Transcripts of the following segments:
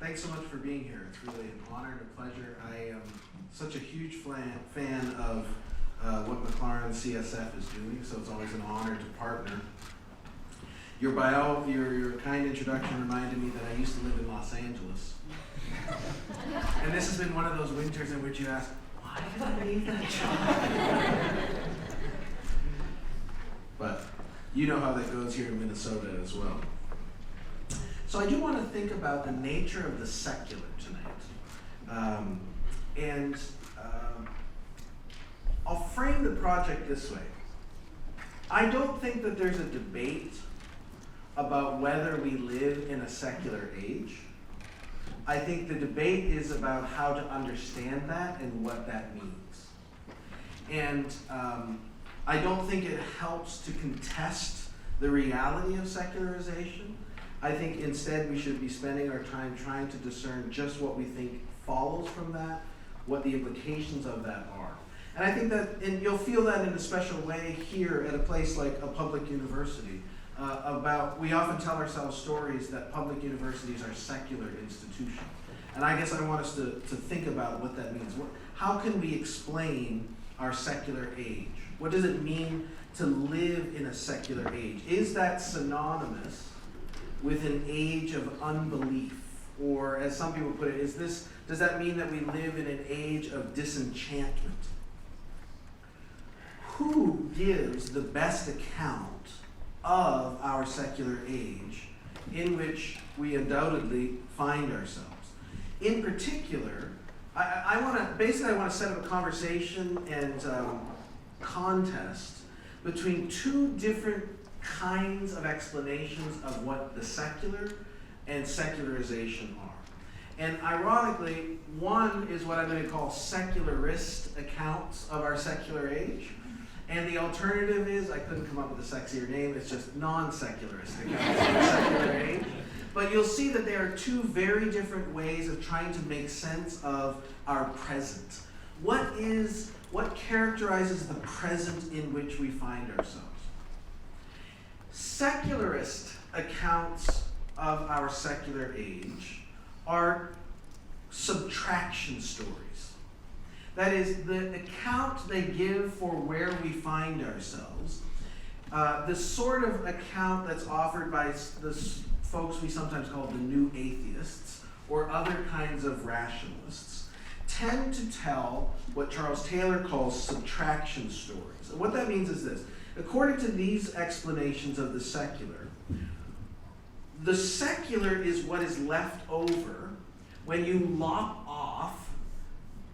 Thanks so much for being here. It's really an honor and a pleasure. I am such a huge fan of what McLaren CSF is doing, so it's always an honor to partner. Your kind introduction reminded me that I used to live in Los Angeles. And this has been one of those winters in which you ask, why did I leave that job? But you know how that goes here in Minnesota as well. So I do want to think about the nature of the secular tonight. I'll frame the project this way. I don't think that there's a debate about whether we live in a secular age. I think the debate is about how to understand that and what that means. And I don't think it helps to contest the reality of secularization. I think instead we should be spending our time trying to discern just what we think follows from that, what the implications of that are. And I think that, and you'll feel that in a special way here at a place like a public university. We often tell ourselves stories that public universities are secular institutions. And I guess I want us to think about what that means. How can we explain our secular age? What does it mean to live in a secular age? Is that synonymous with an age of unbelief? Or as some people put it, does that mean that we live in an age of disenchantment? Who gives the best account of our secular age in which we undoubtedly find ourselves? In particular, I want to set up a conversation and contest between two different kinds of explanations of what the secular and secularization are. And ironically, one is what I'm going to call secularist accounts of our secular age. And the alternative is, I couldn't come up with a sexier name, it's just non-secularist accounts of the secular age. But you'll see that there are two very different ways of trying to make sense of our present. What characterizes the present in which we find ourselves? Secularist accounts of our secular age are subtraction stories. That is, the account they give for where we find ourselves, the sort of account that's offered by the folks we sometimes call the new atheists or other kinds of rationalists, tend to tell what Charles Taylor calls subtraction stories. And what that means is this. According to these explanations of the secular is what is left over when you lop off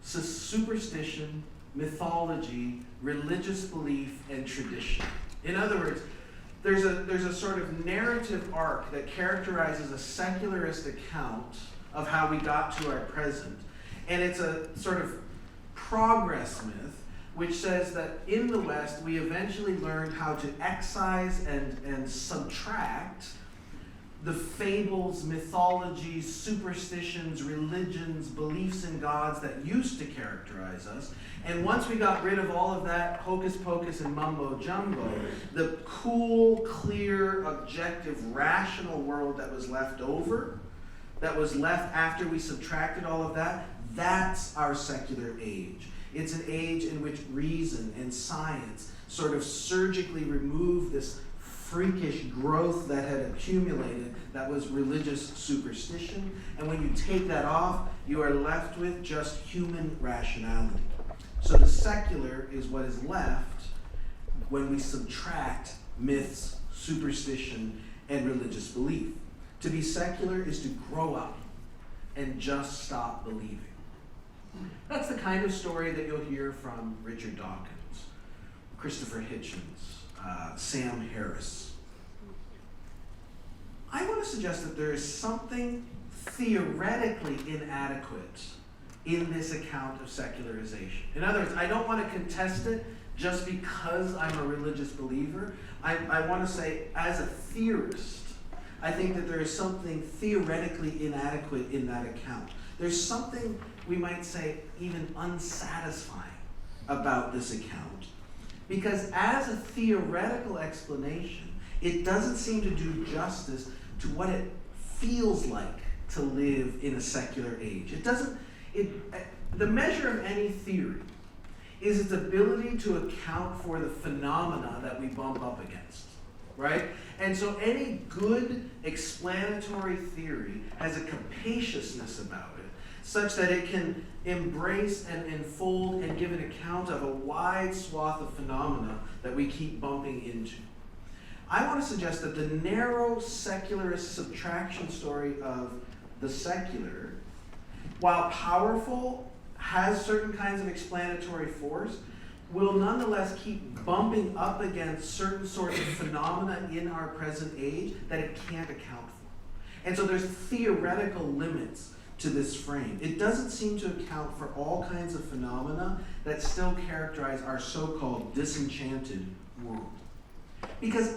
superstition, mythology, religious belief, and tradition. In other words, there's a sort of narrative arc that characterizes a secularist account of how we got to our present. And it's a sort of progress myth which says that in the West we eventually learned how to excise and subtract the fables, mythologies, superstitions, religions, beliefs in gods that used to characterize us. And once we got rid of all of that hocus pocus and mumbo jumbo, the cool, clear, objective, rational world that was left over, that was left after we subtracted all of that, that's our secular age. It's an age in which reason and science sort of surgically remove this freakish growth that had accumulated that was religious superstition. And when you take that off, you are left with just human rationality. So the secular is what is left when we subtract myths, superstition, and religious belief. To be secular is to grow up and just stop believing. That's the kind of story that you'll hear from Richard Dawkins, Christopher Hitchens, Sam Harris. I want to suggest that there is something theoretically inadequate in this account of secularization. In other words, I don't want to contest it just because I'm a religious believer. I want to say, as a theorist, I think that there is something theoretically inadequate in that account. There's something, we might say, even unsatisfying about this account. Because as a theoretical explanation, it doesn't seem to do justice to what it feels like to live in a secular age. The measure of any theory is its ability to account for the phenomena that we bump up against, right? And so any good explanatory theory has a capaciousness about it, such that it can embrace and enfold and give an account of a wide swath of phenomena that we keep bumping into. I want to suggest that the narrow secularist subtraction story of the secular, while powerful, has certain kinds of explanatory force, will nonetheless keep bumping up against certain sorts of phenomena in our present age that it can't account for. And so there's theoretical limits to this frame. It doesn't seem to account for all kinds of phenomena that still characterize our so-called disenchanted world. Because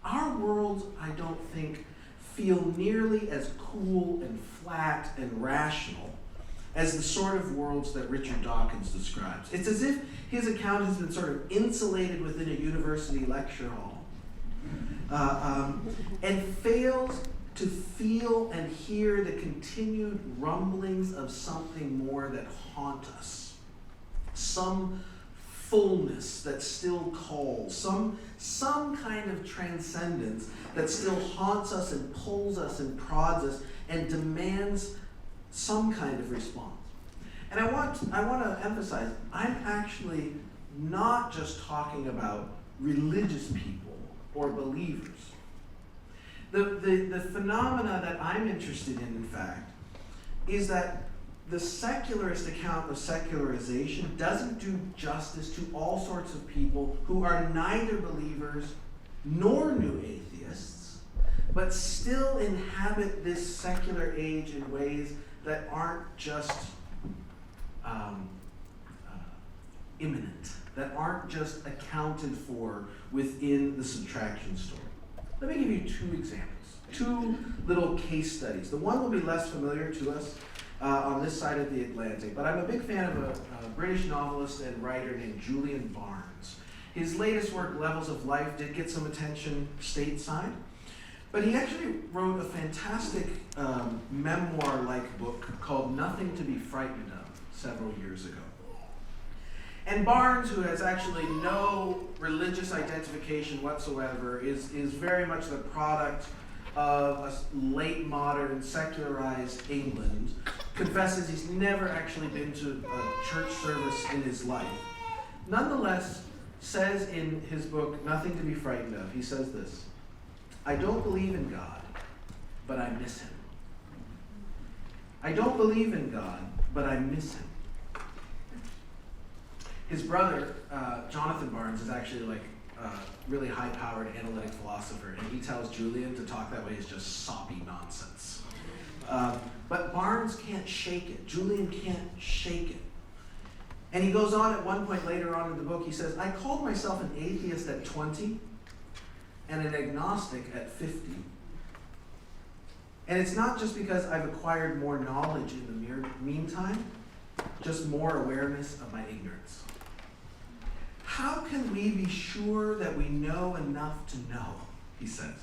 our worlds, I don't think, feel nearly as cool and flat and rational as the sort of worlds that Richard Dawkins describes. It's as if his account has been sort of insulated within a university lecture hall and fails to feel and hear the continued rumblings of something more that haunt us. Some fullness that still calls, some kind of transcendence that still haunts us and pulls us and prods us and demands some kind of response. And I want to emphasize, I'm actually not just talking about religious people or believers. The phenomena that I'm interested in fact, is that the secularist account of secularization doesn't do justice to all sorts of people who are neither believers nor new atheists, but still inhabit this secular age in ways that aren't just imminent, that aren't just accounted for within the subtraction story. Let me give you two examples, two little case studies. The one will be less familiar to us on this side of the Atlantic, but I'm a big fan of a British novelist and writer named Julian Barnes. His latest work, Levels of Life, did get some attention stateside, but he actually wrote a fantastic memoir-like book called Nothing to be Frightened of several years ago. And Barnes, who has actually no religious identification whatsoever, is very much the product of a late modern secularized England, confesses he's never actually been to a church service in his life. Nonetheless, says in his book, Nothing to be Frightened of, he says this: I don't believe in God, but I miss him. I don't believe in God, but I miss him. His brother, Jonathan Barnes, is actually like a really high-powered analytic philosopher, and he tells Julian to talk that way is just soppy nonsense. But Barnes can't shake it. Julian can't shake it. And he goes on at one point later on in the book, he says, I called myself an atheist at 20 and an agnostic at 50. And it's not just because I've acquired more knowledge in the meantime, just more awareness of my ignorance. How can we be sure that we know enough to know, he says.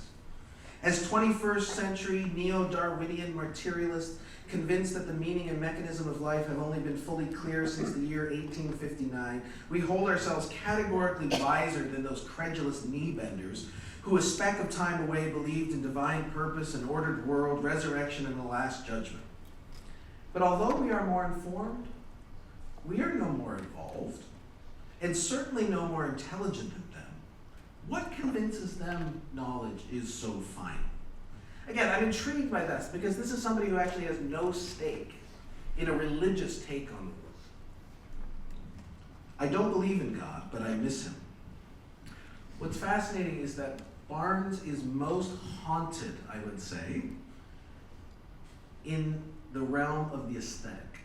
As 21st century neo-Darwinian materialists convinced that the meaning and mechanism of life have only been fully clear since the year 1859, we hold ourselves categorically wiser than those credulous knee-benders who a speck of time away believed in divine purpose, an ordered world, resurrection, and the last judgment. But although we are more informed, we are no more evolved, and certainly no more intelligent than them. What convinces them knowledge is so final? Again, I'm intrigued by this because this is somebody who actually has no stake in a religious take on the world. I don't believe in God, but I miss him. What's fascinating is that Barnes is most haunted, I would say, in the realm of the aesthetic.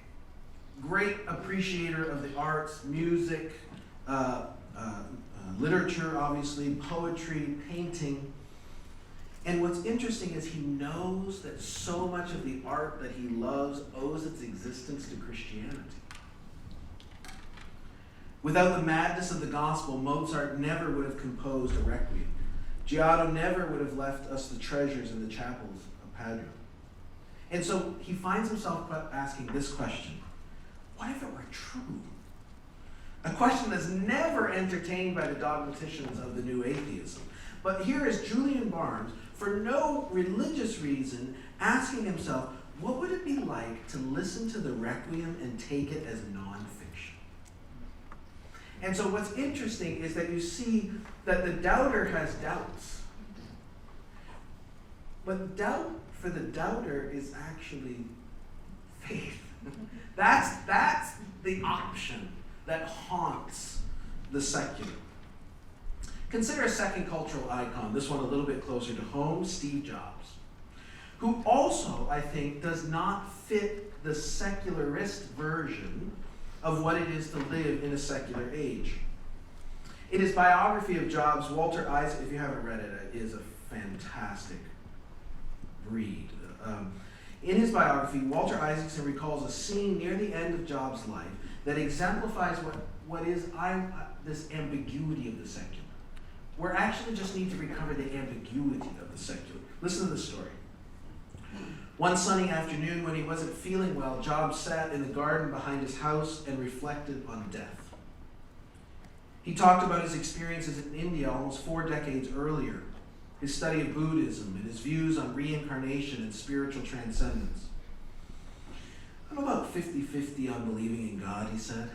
Great appreciator of the arts, music, literature, obviously, poetry, painting. And what's interesting is he knows that so much of the art that he loves owes its existence to Christianity. Without the madness of the gospel, Mozart never would have composed a requiem. Giotto never would have left us the treasures in the chapels of Padua. And so he finds himself asking this question: what if it were true? A question that's never entertained by the dogmaticians of the new atheism. But here is Julian Barnes, for no religious reason, asking himself, what would it be like to listen to the Requiem and take it as nonfiction? And so what's interesting is that you see that the doubter has doubts. But doubt for the doubter is actually faith. That's the option that haunts the secular. Consider a second cultural icon, this one a little bit closer to home, Steve Jobs, who also, I think, does not fit the secularist version of what it is to live in a secular age. In his biography of Jobs, Walter Isaacson, if you haven't read it, is a fantastic read. In his biography, Walter Isaacson recalls a scene near the end of Jobs' life that exemplifies what is this ambiguity of the secular. We actually just need to recover the ambiguity of the secular. Listen to the story. One sunny afternoon when he wasn't feeling well, Jobs sat in the garden behind his house and reflected on death. He talked about his experiences in India almost 4 decades earlier, his study of Buddhism and his views on reincarnation and spiritual transcendence. I'm about 50-50 on believing in God, he said.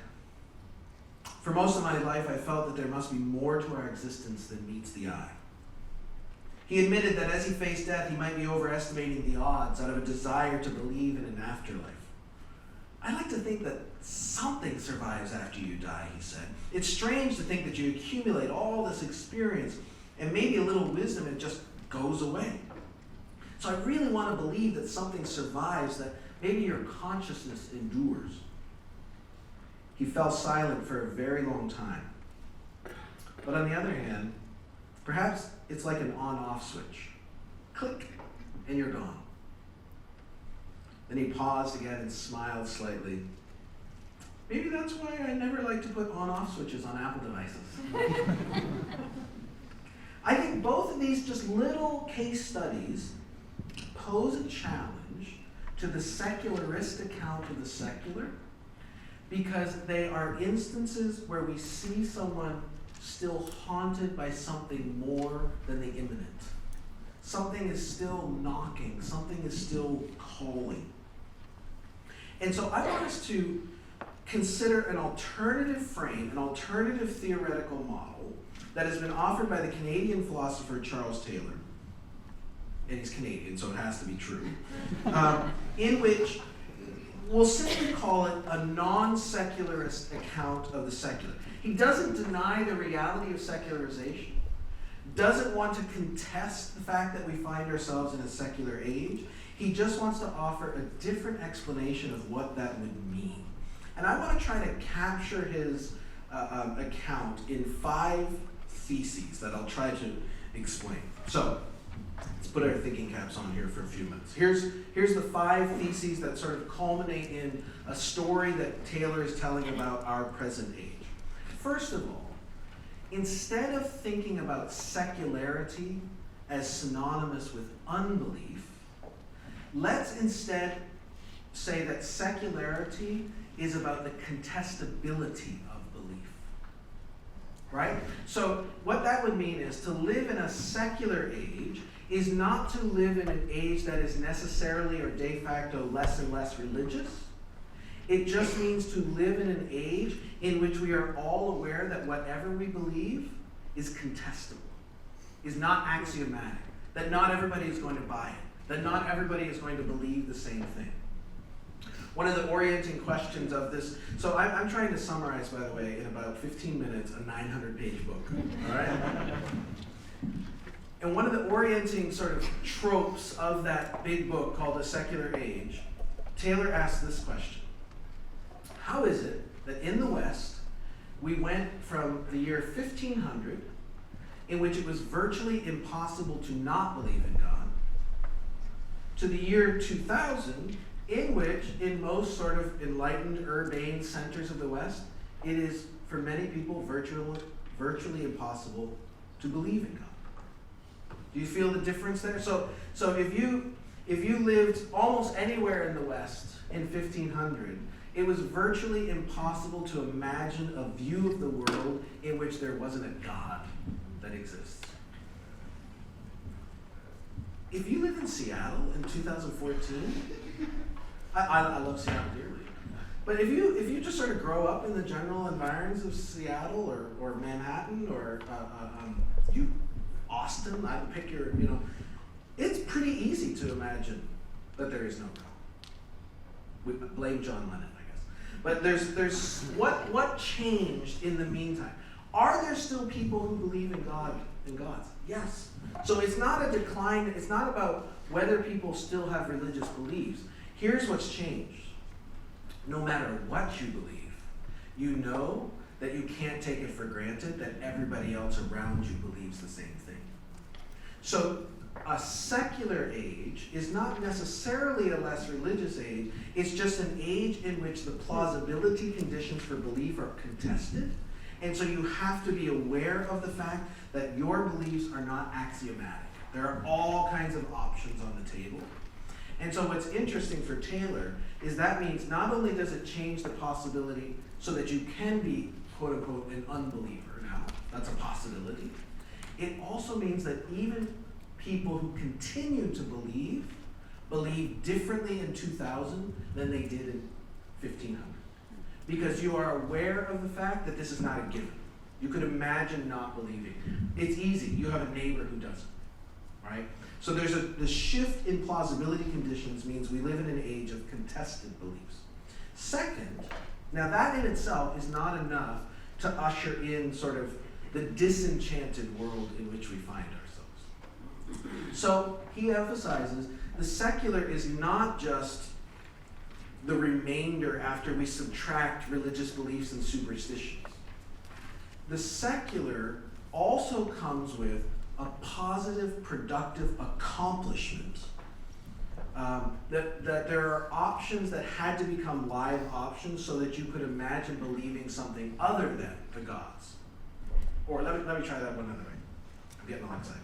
For most of my life, I felt that there must be more to our existence than meets the eye. He admitted that as he faced death, he might be overestimating the odds out of a desire to believe in an afterlife. I like to think that something survives after you die, he said. It's strange to think that you accumulate all this experience and maybe a little wisdom and it just goes away. So I really want to believe that something survives, that maybe your consciousness endures. He fell silent for a very long time. But on the other hand, perhaps it's like an on-off switch. Click, and you're gone. Then he paused again and smiled slightly. Maybe that's why I never like to put on-off switches on Apple devices. I think both of these just little case studies pose a challenge to the secularist account of the secular, because they are instances where we see someone still haunted by something more than the imminent. Something is still knocking, something is still calling. And so I want us to consider an alternative frame, an alternative theoretical model that has been offered by the Canadian philosopher Charles Taylor. And he's Canadian, so it has to be true. In which we'll simply call it a non-secularist account of the secular. He doesn't deny the reality of secularization, doesn't want to contest the fact that we find ourselves in a secular age. He just wants to offer a different explanation of what that would mean. And I want to try to capture his account in 5 theses that I'll try to explain. So, let's put our thinking caps on here for a few minutes. Here's the 5 theses that sort of culminate in a story that Taylor is telling about our present age. First of all, instead of thinking about secularity as synonymous with unbelief, let's instead say that secularity is about the contestability of belief. Right? So what that would mean is to live in a secular age is not to live in an age that is necessarily or de facto less and less religious. It just means to live in an age in which we are all aware that whatever we believe is contestable, is not axiomatic, that not everybody is going to buy it, that not everybody is going to believe the same thing. One of the orienting questions of this, so I'm trying to summarize, by the way, in about 15 minutes, a 900-page book, all right? And one of the orienting sort of tropes of that big book called A Secular Age, Taylor asked this question: how is it that in the West, we went from the year 1500, in which it was virtually impossible to not believe in God, to the year 2000, in which, in most sort of enlightened, urbane centers of the West, it is, for many people, virtually impossible to believe in God? Do you feel the difference there? So if If you lived almost anywhere in the West in 1500, it was virtually impossible to imagine a view of the world in which there wasn't a God that exists. If you live in Seattle in 2014, I love Seattle dearly. But if you just sort of grow up in the general environs of Seattle or Manhattan or Austin, I would pick your, it's pretty easy to imagine that there is no God. We blame John Lennon, I guess. But there's what changed in the meantime? Are there still people who believe in God and gods? Yes. So it's not a decline. It's not about whether people still have religious beliefs. Here's what's changed. No matter what you believe, you know that you can't take it for granted that everybody else around you believes the same thing. So a secular age is not necessarily a less religious age. It's just an age in which the plausibility conditions for belief are contested. And so you have to be aware of the fact that your beliefs are not axiomatic. There are all kinds of options on the table. And so what's interesting for Taylor is that means not only does it change the possibility so that you can be, quote unquote, an unbeliever now, that's a possibility. It also means that even people who continue to believe differently in 2000 than they did in 1500. Because you are aware of the fact that this is not a given. You could imagine not believing. It's easy. You have a neighbor who doesn't, right? So the shift in plausibility conditions means we live in an age of contested beliefs. Second, now that in itself is not enough to usher in sort of the disenchanted world in which we find ourselves. So he emphasizes the secular is not just the remainder after we subtract religious beliefs and superstitions. The secular also comes with a positive, productive accomplishment. That there are options that had to become live options so that you could imagine believing something other than the gods. Or let me try that one other way. I'm getting all excited.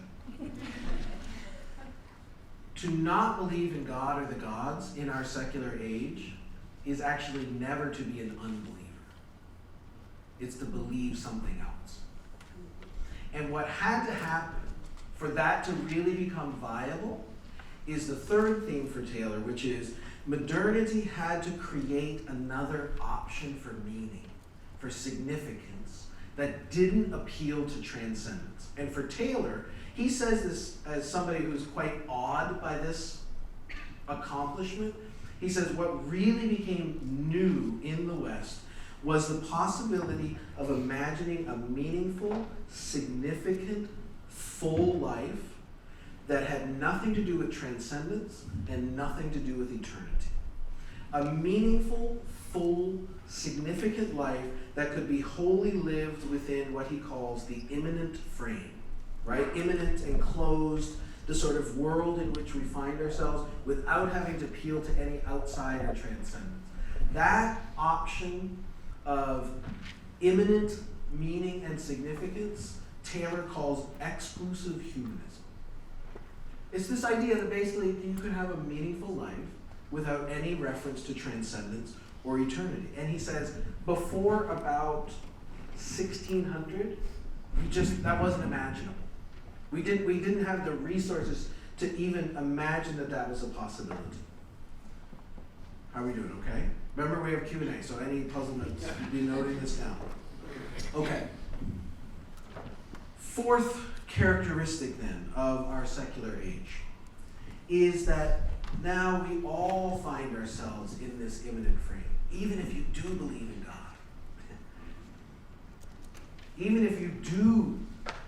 To not believe in God or the gods in our secular age is actually never to be an unbeliever. It's to believe something else. And what had to happen for that to really become viable is the third theme for Taylor, which is modernity had to create another option for meaning, for significance, that didn't appeal to transcendence. And for Taylor, he says this as somebody who's quite awed by this accomplishment. He says what really became new in the West was the possibility of imagining a meaningful, significant, full life that had nothing to do with transcendence and nothing to do with eternity. A meaningful, full, significant life that could be wholly lived within what he calls the imminent frame, right? Imminent, enclosed, the sort of world in which we find ourselves without having to appeal to any outside or transcendence. That option of imminent meaning and significance, Taylor calls exclusive humanism. It's this idea that basically you could have a meaningful life without any reference to transcendence or eternity. And he says, before about 1600, that wasn't imaginable. We didn't have the resources to even imagine that was a possibility. How are we doing, okay? Remember, we have Q&A, so any puzzlements, be noting this down. Okay. Fourth characteristic, then, of our secular age is that now we all find ourselves in this imminent frame, even if you do believe in God. Even if you do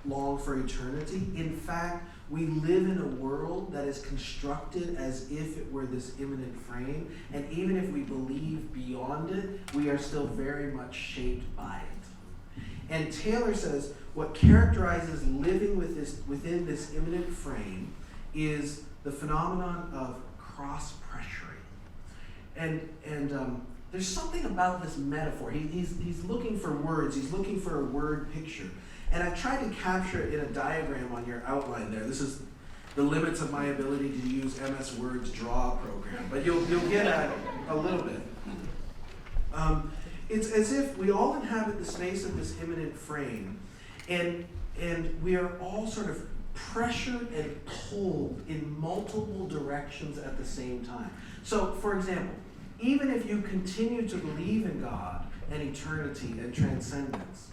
long for eternity, in fact, we live in a world that is constructed as if it were this imminent frame, and even if we believe beyond it, we are still very much shaped by it. And Taylor says what characterizes living within this imminent frame is the phenomenon of cross-pressuring. And there's something about this metaphor. He's looking for words. He's looking for a word picture. And I've tried to capture it in a diagram on your outline there. This is the limits of my ability to use MS Word's draw program, but you'll get at it a little bit. It's as if we all inhabit the space of this imminent frame, and we are all sort of pressured and pulled in multiple directions at the same time. So, for example, even if you continue to believe in God and eternity and transcendence,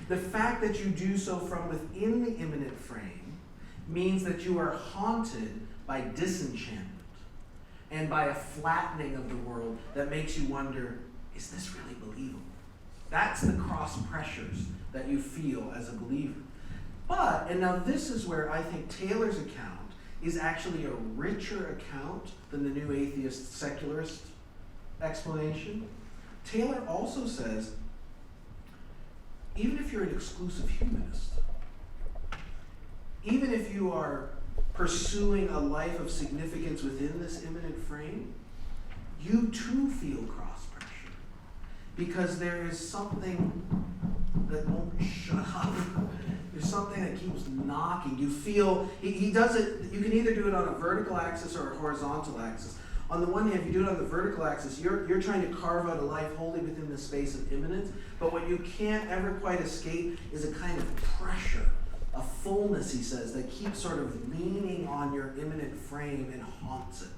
the fact that you do so from within the imminent frame means that you are haunted by disenchantment and by a flattening of the world that makes you wonder, is this really believable? That's the cross pressures that you feel as a believer. But, and now this is where I think Taylor's account is actually a richer account than the new atheist secularist explanation. Taylor also says, even if you're an exclusive humanist, even if you are pursuing a life of significance within this imminent frame, you too feel cross pressure, because there is something that won't shut up. There's something that keeps knocking. You feel, he does it, you can either do it on a vertical axis or a horizontal axis. On the one hand, if you do it on the vertical axis, you're trying to carve out a life wholly within the space of imminence, but what you can't ever quite escape is a kind of pressure, a fullness, he says, that keeps sort of leaning on your imminent frame and haunts it.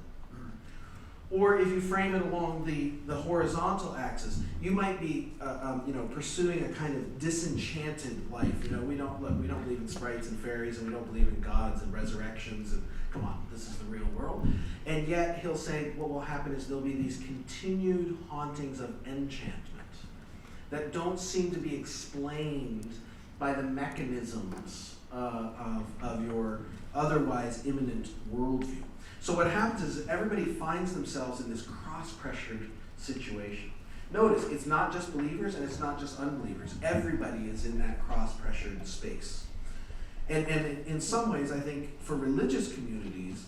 Or if you frame it along the horizontal axis, you might be pursuing a kind of disenchanted life. We don't believe in sprites and fairies, and we don't believe in gods and resurrections, and come on, this is the real world. And yet he'll say what will happen is there'll be these continued hauntings of enchantment that don't seem to be explained by the mechanisms of your otherwise imminent worldview. So what happens is everybody finds themselves in this cross-pressured situation. Notice, it's not just believers and it's not just unbelievers. Everybody is in that cross-pressured space. And in some ways, I think, for religious communities,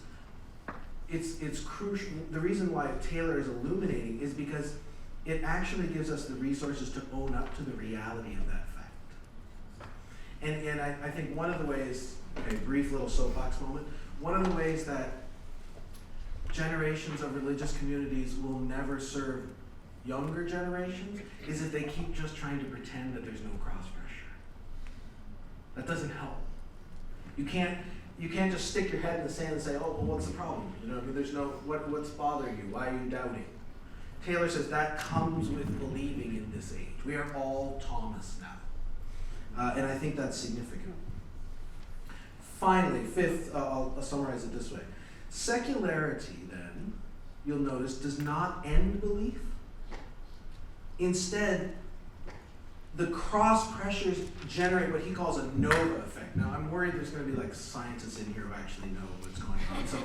it's crucial. The reason why Taylor is illuminating is because it actually gives us the resources to own up to the reality of that fact. And I think one of the ways, okay, brief little soapbox moment, one of the ways that generations of religious communities will never serve younger generations is if they keep just trying to pretend that there's no cross pressure. That doesn't help. You can't just stick your head in the sand and say, oh, well, what's the problem? There's no, what's bothering you? Why are you doubting? Taylor says that comes with believing in this age. We are all Thomas now. And I think that's significant. Finally, fifth, I'll summarize it this way. Secularity, then, you'll notice, does not end belief. Instead, the cross pressures generate what he calls a nova effect. Now, I'm worried there's going to be scientists in here who actually know what's going on. So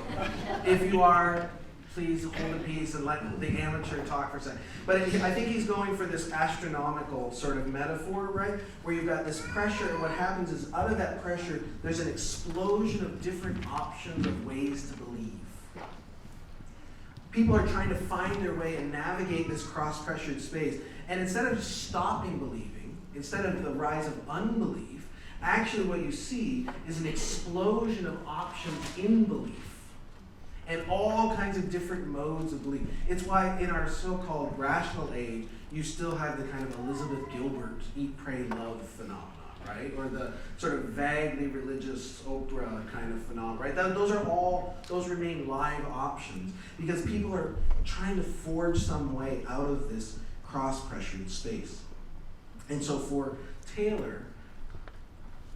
if you are, please hold a peace and let the amateur talk for a second. But I think he's going for this astronomical sort of metaphor, right? Where you've got this pressure, and what happens is out of that pressure, there's an explosion of different options of ways to believe. People are trying to find their way and navigate this cross-pressured space. And instead of just stopping believing, instead of the rise of unbelief, actually what you see is an explosion of options in belief. And all kinds of different modes of belief. It's why in our so-called rational age, you still have the kind of Elizabeth Gilbert eat, pray, love phenomenon, right? Or the sort of vaguely religious Oprah kind of phenomenon, right? Those remain live options because people are trying to forge some way out of this cross-pressured space. And so for Taylor,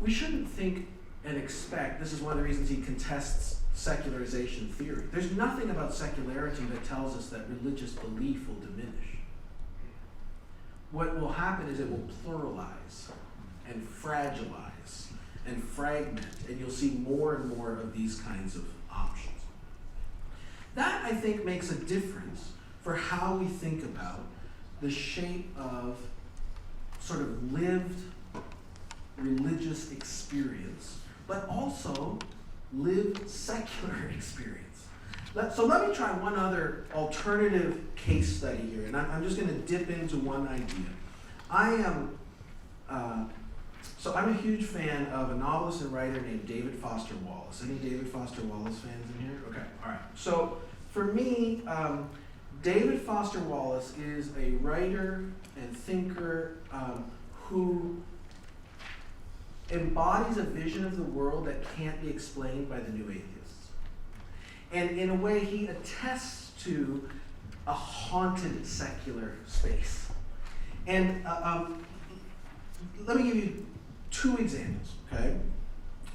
we shouldn't think and expect, this is one of the reasons he contests secularization theory. There's nothing about secularity that tells us that religious belief will diminish. What will happen is it will pluralize and fragilize and fragment, and you'll see more and more of these kinds of options. That, I think, makes a difference for how we think about the shape of sort of lived religious experience, but also lived secular experience. So let me try one other alternative case study here, and I'm just going to dip into one idea. I am So I'm a huge fan of a novelist and writer named David Foster Wallace. Any David Foster Wallace fans in here? Okay, all right. So for me, David Foster Wallace is a writer and thinker who embodies a vision of the world that can't be explained by the new atheists. And in a way, he attests to a haunted secular space. And let me give you 2 examples, okay?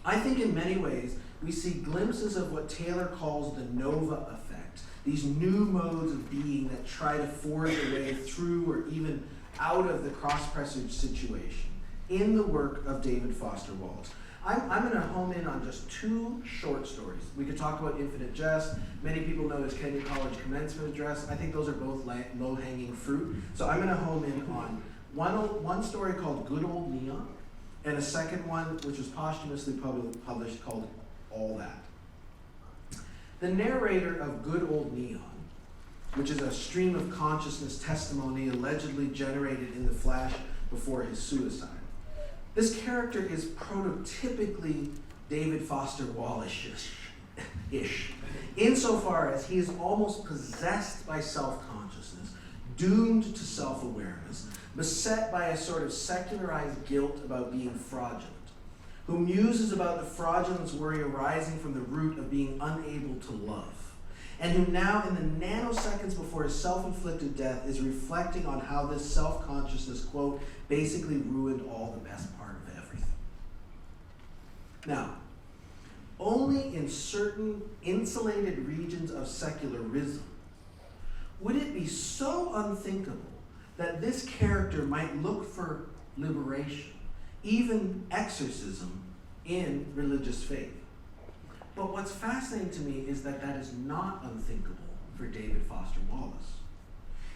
I think in many ways, we see glimpses of what Taylor calls the Nova effect, these new modes of being that try to forge a way through or even out of the cross-presage situation in the work of David Foster Wallace. I'm going to home in on just 2 short stories. We could talk about Infinite Jest. Many people know his Kenyon College commencement address. I think those are both low-hanging fruit. So I'm going to home in on one story called Good Old Neon, and a second one, which was posthumously published, called All That. The narrator of Good Old Neon, which is a stream of consciousness testimony allegedly generated in the flash before his suicide. This character is prototypically David Foster Wallace-ish, insofar as he is almost possessed by self-consciousness, doomed to self-awareness, beset by a sort of secularized guilt about being fraudulent, who muses about the fraudulence worry arising from the root of being unable to love, and who now, in the nanoseconds before his self-inflicted death, is reflecting on how this self-consciousness, quote, basically ruined all the best part of everything. Now, only in certain insulated regions of secularism would it be so unthinkable that this character might look for liberation, even exorcism, in religious faith. But what's fascinating to me is that that is not unthinkable for David Foster Wallace.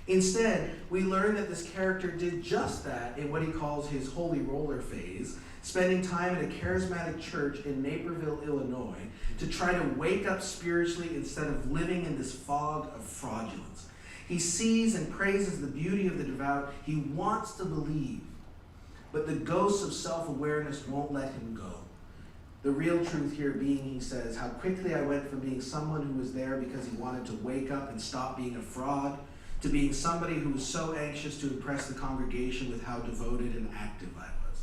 Instead, we learn that this character did just that in what he calls his holy roller phase, spending time at a charismatic church in Naperville, Illinois, to try to wake up spiritually instead of living in this fog of fraudulence. He sees and praises the beauty of the devout. He wants to believe, but the ghosts of self-awareness won't let him go. The real truth here being, he says, how quickly I went from being someone who was there because he wanted to wake up and stop being a fraud, to being somebody who was so anxious to impress the congregation with how devoted and active I was.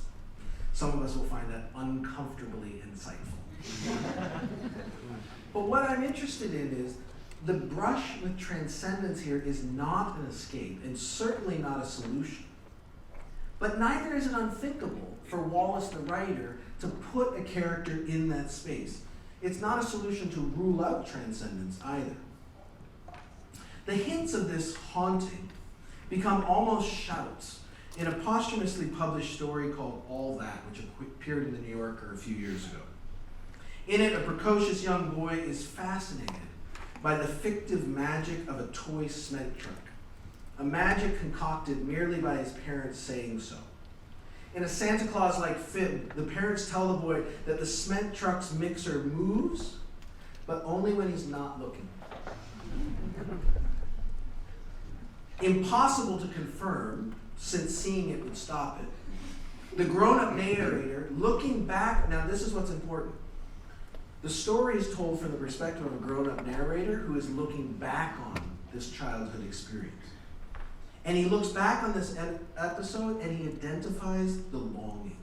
Some of us will find that uncomfortably insightful. But what I'm interested in is the brush with transcendence here is not an escape, and certainly not a solution. But neither is it unthinkable for Wallace the writer to put a character in that space. It's not a solution to rule out transcendence either. The hints of this haunting become almost shouts in a posthumously published story called All That, which appeared in the New Yorker a few years ago. In it, a precocious young boy is fascinated by the fictive magic of a toy cement truck, a magic concocted merely by his parents saying so. In a Santa Claus-like fib, the parents tell the boy that the cement truck's mixer moves, but only when he's not looking. Impossible to confirm, since seeing it would stop it. The grown-up narrator, looking back, now this is what's important. The story is told from the perspective of a grown-up narrator who is looking back on this childhood experience. And he looks back on this episode and he identifies the longing.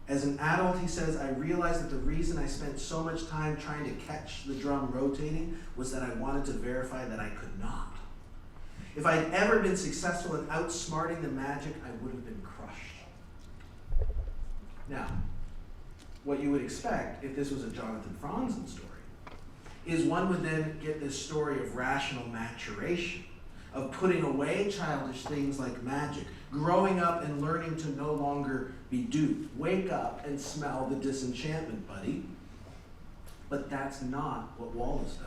As an adult, he says, I realized that the reason I spent so much time trying to catch the drum rotating was that I wanted to verify that I could not. If I had ever been successful in outsmarting the magic, I would have been crushed. Now, what you would expect if this was a Jonathan Franzen story is one would then get this story of rational maturation, of putting away childish things like magic, growing up and learning to no longer be duped. Wake up and smell the disenchantment, buddy. But that's not what Wallace does.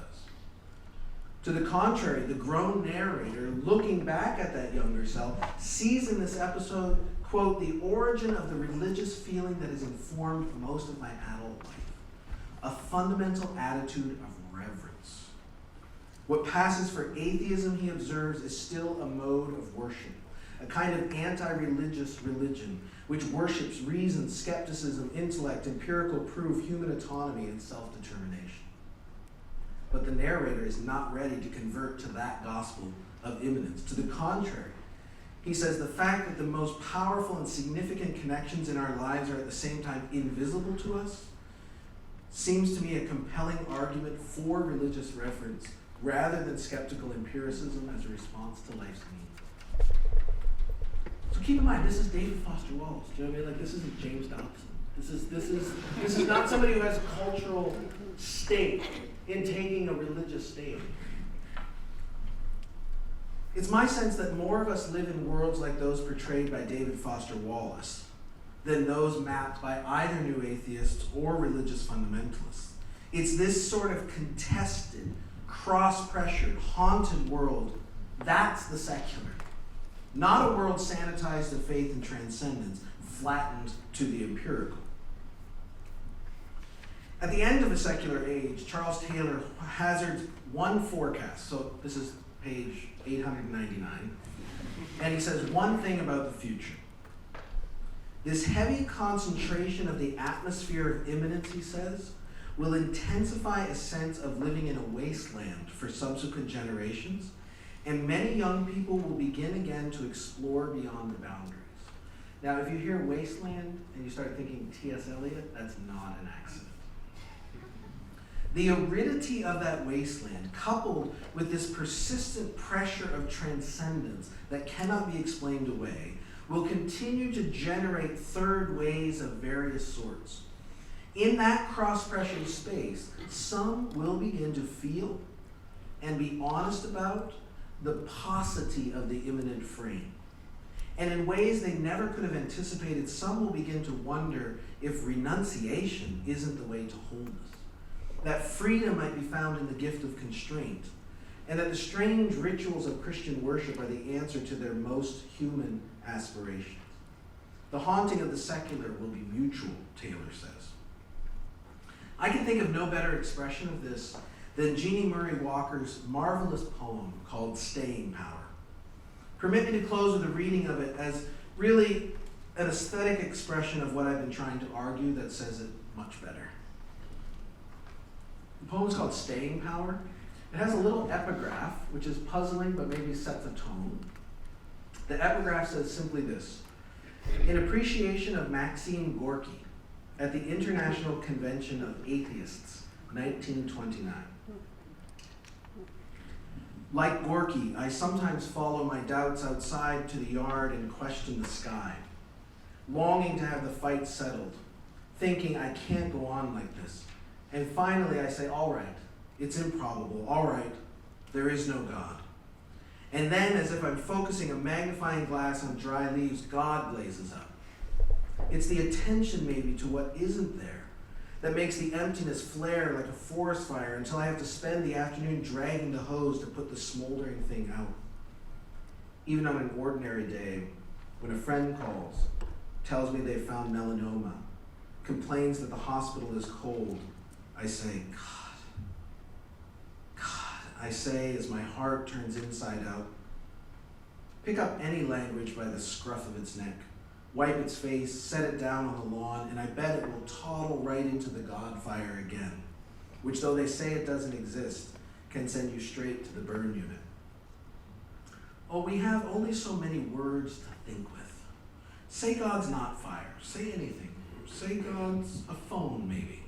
To the contrary, the grown narrator, looking back at that younger self, sees in this episode, quote, the origin of the religious feeling that has informed most of my adult life, a fundamental attitude of reverence. What passes for atheism, he observes, is still a mode of worship, a kind of anti-religious religion which worships reason, skepticism, intellect, empirical proof, human autonomy, and self-determination. But the narrator is not ready to convert to that gospel of imminence. To the contrary, he says the fact that the most powerful and significant connections in our lives are at the same time invisible to us seems to me a compelling argument for religious reverence rather than skeptical empiricism as a response to life's needs. So keep in mind, this is David Foster Wallace. Do you know what I mean? Like, this isn't James Dobson. This is not somebody who has a cultural stake in taking a religious stand. It's my sense that more of us live in worlds like those portrayed by David Foster Wallace than those mapped by either new atheists or religious fundamentalists. It's this sort of contested, cross-pressured, haunted world that's the secular. Not a world sanitized of faith and transcendence, flattened to the empirical. At the end of a secular age, Charles Taylor hazards one forecast. So this is page 899. And he says one thing about the future. This heavy concentration of the atmosphere of imminence, he says, will intensify a sense of living in a wasteland for subsequent generations, and many young people will begin again to explore beyond the boundaries. Now, if you hear wasteland and you start thinking T.S. Eliot, that's not an accident. The aridity of that wasteland, coupled with this persistent pressure of transcendence that cannot be explained away, will continue to generate third ways of various sorts. In that cross-pressured space, some will begin to feel and be honest about the paucity of the imminent frame. And in ways they never could have anticipated, some will begin to wonder if renunciation isn't the way to wholeness. That freedom might be found in the gift of constraint, and that the strange rituals of Christian worship are the answer to their most human aspirations. The haunting of the secular will be mutual, Taylor says. I can think of no better expression of this than Jeannie Murray Walker's marvelous poem called Staying Power. Permit me to close with a reading of it as really an aesthetic expression of what I've been trying to argue that says it much better. The poem is called Staying Power. It has a little epigraph, which is puzzling but maybe sets a tone. The epigraph says simply this: in appreciation of Maxim Gorky at the International Convention of Atheists, 1929. Like Gorky, I sometimes follow my doubts outside to the yard and question the sky, longing to have the fight settled, thinking I can't go on like this. And finally I say, all right, it's improbable, all right, there is no God. And then, as if I'm focusing a magnifying glass on dry leaves, God blazes up. It's the attention maybe to what isn't there that makes the emptiness flare like a forest fire until I have to spend the afternoon dragging the hose to put the smoldering thing out. Even on an ordinary day, when a friend calls, tells me they've found melanoma, complains that the hospital is cold, I say, God, I say as my heart turns inside out. Pick up any language by the scruff of its neck, wipe its face, set it down on the lawn, and I bet it will toddle right into the God fire again, which, though they say it doesn't exist, can send you straight to the burn unit. Oh, we have only so many words to think with. Say God's not fire. Say anything. Say God's a phone, maybe.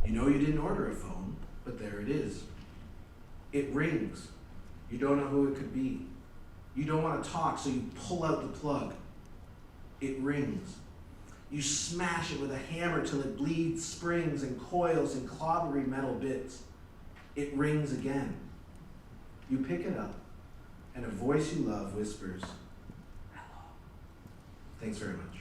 You know you didn't order a phone, but there it is. It rings. You don't know who it could be. You don't want to talk, so you pull out the plug. It rings. You smash it with a hammer till it bleeds springs and coils and clobbery metal bits. It rings again. You pick it up, and a voice you love whispers, hello. Thanks very much.